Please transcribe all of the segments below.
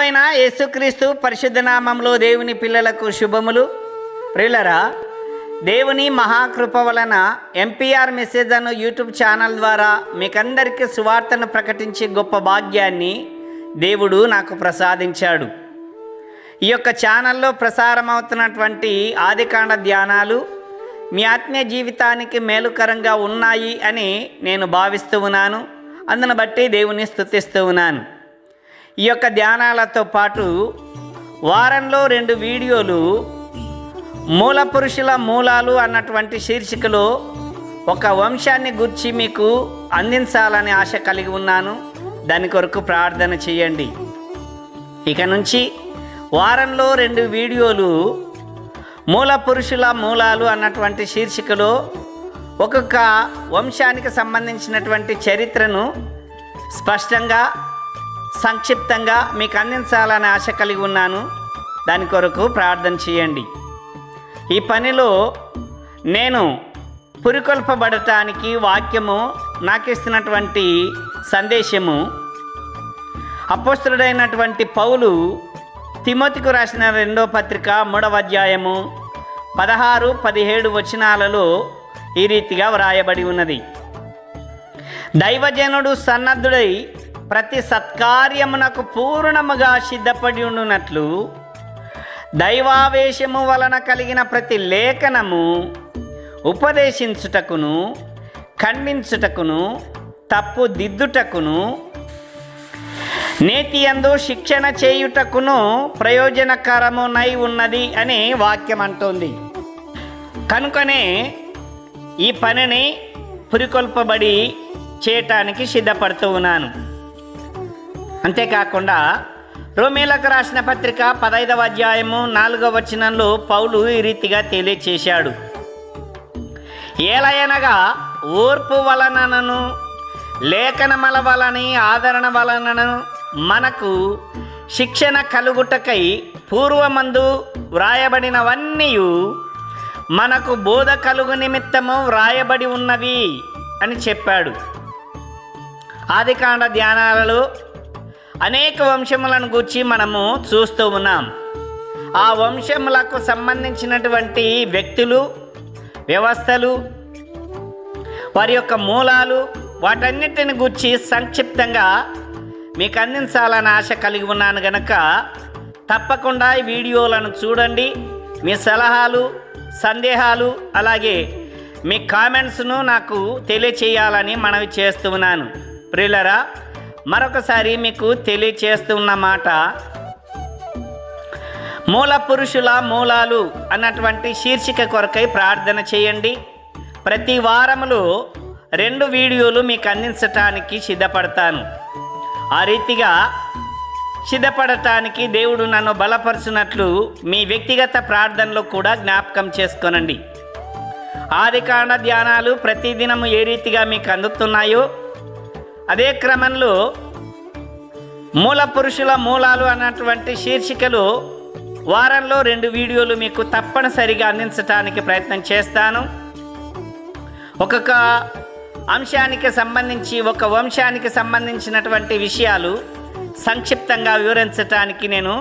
ప్రభువైన యేసుక్రీస్తు పరిశుద్ధ నామములో దేవుని పిల్లలకు శుభములు. ప్రియులరా, దేవుని మహాకృప వలన ఎంపీఆర్ మెసేజ్ అను యూట్యూబ్ ఛానల్ ద్వారా మీకందరికీ సువార్తను ప్రకటించే గొప్ప భాగ్యాన్ని దేవుడు నాకు ప్రసాదించాడు. ఈ యొక్క ఛానల్లో ప్రసారమవుతున్నటువంటి ఆదికాండ ధ్యానాలు మీ ఆత్మీయ జీవితానికి మేలుకరంగా ఉన్నాయి అని నేను భావిస్తూ ఉన్నాను. అందును బట్టి దేవుని స్తుతిస్తూ ఉన్నాను. ఈ యొక్క ధ్యానాలతో పాటు వారంలో 2 వీడియోలు మూల పురుషుల మూలాలు అన్నటువంటి శీర్షికలో ఒక వంశాన్ని గురించి మీకు అందించాలని ఆశ కలిగి ఉన్నాను. దాని కొరకు ప్రార్థన చేయండి. ఇక నుంచి వారంలో 2 వీడియోలు మూల పురుషుల మూలాలు అన్నటువంటి శీర్షికలో ఒక్కొక్క వంశానికి సంబంధించినటువంటి చరిత్రను స్పష్టంగా సంక్షిప్తంగా మీకు అందించాలని ఆశ కలిగి ఉన్నాను. దాని కొరకు ప్రార్థన చేయండి. ఈ పనిలో నేను పురికొల్పబడటానికి వాక్యము నాకు ఇస్తున్నటువంటి సందేశము అపోస్తలుడైనటువంటి పౌలు తిమోతికు రాసిన 2వ పత్రిక 3వ అధ్యాయము 16-17 వచనాలలో ఈ రీతిగా వ్రాయబడి ఉన్నది. దైవజనుడు సన్నద్ధుడై ప్రతి సత్కార్యమునకు పూర్ణముగా సిద్ధపడి ఉండునట్లు దైవావేశము వలన కలిగిన ప్రతి లేఖనము ఉపదేశించుటకును, ఖండించుటకును, తప్పు దిద్దుటకును, నీతియందు శిక్షణ చేయుటకును ప్రయోజనకరమునై ఉన్నది అని వాక్యం అంటోంది. కనుకనే ఈ పనిని పురికొల్పబడి చేయటానికి సిద్ధపడుతూ ఉన్నాను. అంతేకాకుండా రోమీలకు రాసిన పత్రిక 15వ అధ్యాయము 4వ వచనంలో పౌలు ఈ రీతిగా తెలియచేశాడు. ఏలయనగా ఓర్పు వలనను లేఖనముల వలని ఆదరణ వలనను మనకు శిక్షణ కలుగుటకై పూర్వమందు వ్రాయబడినవన్నీ మనకు బోధ కలుగు నిమిత్తము వ్రాయబడి ఉన్నవి అని చెప్పాడు. ఆదికాండ ధ్యానాలలో అనేక వంశములను గూర్చి మనము చూస్తూ ఉన్నాం. ఆ వంశములకు సంబంధించినటువంటి వ్యక్తులు, వ్యవస్థలు, వారి యొక్క మూలాలు, వాటన్నిటిని గూర్చి సంక్షిప్తంగా మీకు అందించాలని ఆశ కలిగి ఉన్నాను గనక తప్పకుండా ఈ వీడియోలను చూడండి. మీ సలహాలు, సందేహాలు, అలాగే మీ కామెంట్స్ను నాకు తెలియచేయాలని మనవి చేస్తూ ఉన్నాను. ప్రియులరా, మరొకసారి మీకు తెలియచేస్తున్న మాట, మూల పురుషుల మూలాలు అన్నటువంటి శీర్షిక కొరకై ప్రార్థన చేయండి. ప్రతి వారములో 2 వీడియోలు మీకు అందించటానికి సిద్ధపడతాను. ఆ రీతిగా సిద్ధపడటానికి దేవుడు నన్ను బలపరుచున్నట్లు మీ వ్యక్తిగత ప్రార్థనలో కూడా జ్ఞాపకం చేసుకోనండి. ఆదికాండ ధ్యానాలు ప్రతిదినము ఏ రీతిగా మీకు అందుతున్నాయో అదే క్రమంలో మూల పురుషుల మూలాలు అన్నటువంటి శీర్షికలు వారంలో 2 వీడియోలు మీకు తప్పనిసరిగా అందించడానికి ప్రయత్నం చేస్తాను. ఒక్కొక్క అంశానికి సంబంధించి, ఒక వంశానికి సంబంధించినటువంటి విషయాలు సంక్షిప్తంగా వివరించటానికి నేను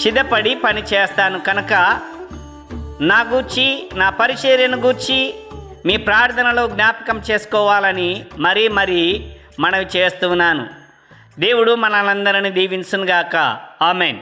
సిద్ధపడి పని చేస్తాను. కనుక నా గూర్చి, నా పరిచర్యను గూర్చి మీ ప్రార్థనలో జ్ఞాపకం చేసుకోవాలని మరీ మనవి చేస్తున్నాను. దేవుడు మనలందరినీ దీవించునుగాక. ఆమేన్.